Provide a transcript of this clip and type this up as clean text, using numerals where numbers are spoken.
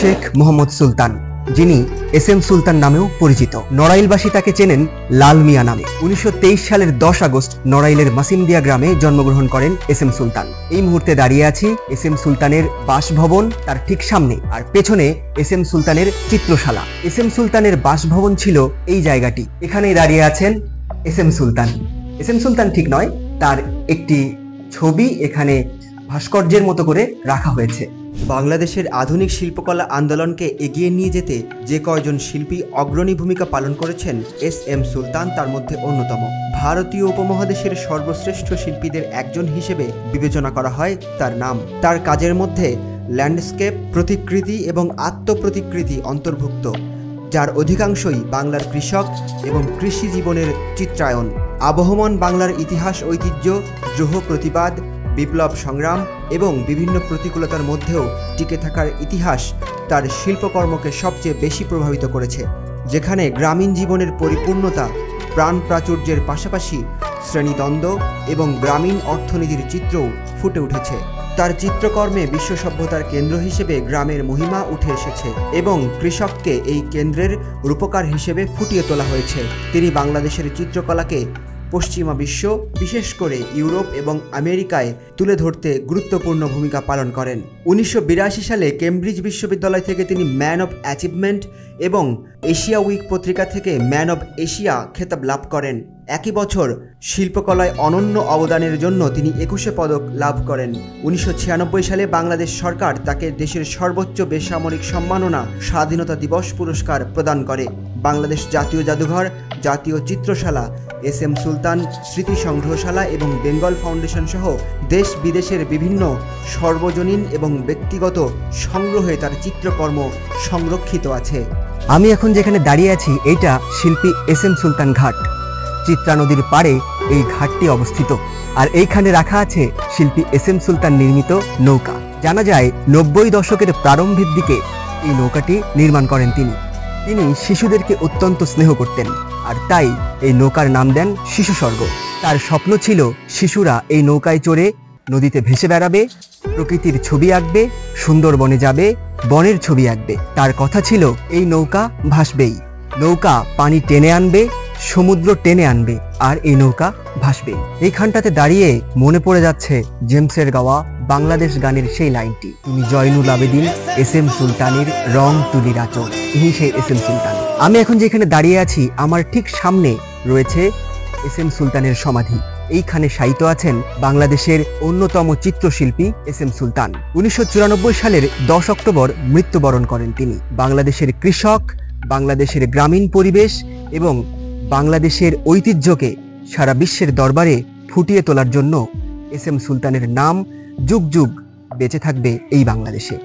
শেখ মোহাম্মদ সুলতান, যিনি S M সুলতান নামেও পরিচিত। নড়াইলবাসী তাকে চেনেন লাল মিয়া নামে। 1923 সালের 10 আগস্ট নড়াইলের মাসিমদিয়া গ্রামে জন্মগ্রহণ করেন এস এম সুলতান। এই মুহূর্তে দাঁড়িয়ে আছি এস এম সুলতানের বাসভবন, তার ঠিক সামনে, আর পেছনে এস এম সুলতানের চিত্রশালা। এস এম সুলতানের বাসভবন ছিল এই জায়গাটি। এখানেই দাঁড়িয়ে আছেন এস এম সুলতান। এস এম সুলতান ঠিক নয়, তার একটি ছবি এখানে ভাস্কর্যের মতো করে রাখা হয়েছে। বাংলাদেশের আধুনিক শিল্পকলা আন্দোলনকে এগিয়ে নিয়ে যেতে যে কয়জন শিল্পী অগ্রণী ভূমিকা পালন করেছেন, এস এম সুলতান তার মধ্যে অন্যতম। ভারতীয় উপমহাদেশের সর্বশ্রেষ্ঠ শিল্পীদের একজন হিসেবে বিবেচনা করা হয় তার নাম। তার কাজের মধ্যে ল্যান্ডস্কেপ, প্রতিকৃতি এবং আত্মপ্রতিকৃতি অন্তর্ভুক্ত, যার অধিকাংশই বাংলার কৃষক এবং কৃষি জীবনের চিত্রায়ন। আবহমান বাংলার ইতিহাস, ঐতিহ্য, দ্রোহ প্রতিবাদ, বিপ্লব সংগ্রাম এবং বিভিন্ন প্রতিকূলতার মধ্যেও টিকে থাকার ইতিহাস তার শিল্পকর্মকে সবচেয়ে বেশি প্রভাবিত করেছে, যেখানে গ্রামীণ জীবনের পরিপূর্ণতা, প্রাণ প্রাচুর্যের পাশাপাশি শ্রেণীদ্বন্দ্ব এবং গ্রামীণ অর্থনীতির চিত্রও ফুটে উঠেছে। তার চিত্রকর্মে বিশ্ব সভ্যতার কেন্দ্র হিসেবে গ্রামের মহিমা উঠে এসেছে এবং কৃষককে এই কেন্দ্রের রূপকার হিসেবে ফুটিয়ে তোলা হয়েছে। তিনি বাংলাদেশের চিত্রকলাকে পশ্চিমা বিশ্ব, বিশেষ করে ইউরোপ এবং আমেরিকায় তুলে ধরতে গুরুত্বপূর্ণ ভূমিকা পালন করেন। 1982 সালে কেমব্রিজ বিশ্ববিদ্যালয় থেকে তিনি ম্যান অব অ্যাচিভমেন্ট এবং এশিয়া উইক পত্রিকা থেকে ম্যান অব এশিয়া খেতাব লাভ করেন। একই বছর শিল্পকলায় অনন্য অবদানের জন্য তিনি 21 পদক লাভ করেন। 1996 সালে বাংলাদেশ সরকার তাকে দেশের সর্বোচ্চ বেসামরিক সম্মাননা স্বাধীনতা দিবস পুরস্কার প্রদান করে। বাংলাদেশ জাতীয় জাদুঘর, জাতীয় চিত্রশালা, এস এম সুলতান স্মৃতি সংগ্রহশালা এবং বেঙ্গল ফাউন্ডেশন সহ দেশ বিদেশের বিভিন্ন সর্বজনীন এবং ব্যক্তিগত সংগ্রহে তার চিত্রকর্ম সংরক্ষিত আছে। আমি এখন যেখানে দাঁড়িয়ে আছি, এইটা শিল্পী এস এম সুলতান ঘাট। চিত্রা নদীর পাড়ে এই ঘাটটি অবস্থিত, আর এইখানে রাখা আছে শিল্পী এস এম সুলতান নির্মিত নৌকা। জানা যায় 90 দশকের প্রারম্ভের দিকে এই নৌকাটি নির্মাণ করেন তিনি। শিশুদেরকে অত্যন্ত স্নেহ করতেন, আর তাই এই নৌকার নাম দেন শিশু স্বর্গ। তার স্বপ্ন ছিল শিশুরা এই নৌকায় চড়ে নদীতে ভেসে বেড়াবে, প্রকৃতির ছবি আঁকবে, সুন্দরবনে যাবে, বনের ছবি আঁকবে। তার কথা ছিল এই নৌকা ভাসবেই, নৌকা পানি টেনে আনবে, সমুদ্র টেনে আনবে, আর এই নৌকা ভাসবেই। এইখানটাতে দাঁড়িয়ে মনে পড়ে যাচ্ছে জেমসের গাওয়া বাংলাদেশ গানের সেই লাইনটি, তুমি জয়নুল আবেদিন এস এম সুলতানের রং তুলির আচল। ইনি সেই এস এম সুলতান। আমি এখন যেখানে দাঁড়িয়ে আছি, আমার ঠিক সামনে রয়েছে এস এম সুলতানের সমাধি। এইখানে শায়িত আছেন বাংলাদেশের অন্যতম চিত্রশিল্পী এস এম সুলতান। 1994 সালের 10 অক্টোবর মৃত্যুবরণ করেন তিনি। বাংলাদেশের কৃষক, বাংলাদেশের গ্রামীণ পরিবেশ এবং বাংলাদেশের ঐতিহ্যকে সারা বিশ্বের দরবারে ফুটিয়ে তোলার জন্য এস এম সুলতানের নাম যুগ যুগ বেঁচে থাকবে এই বাংলাদেশে।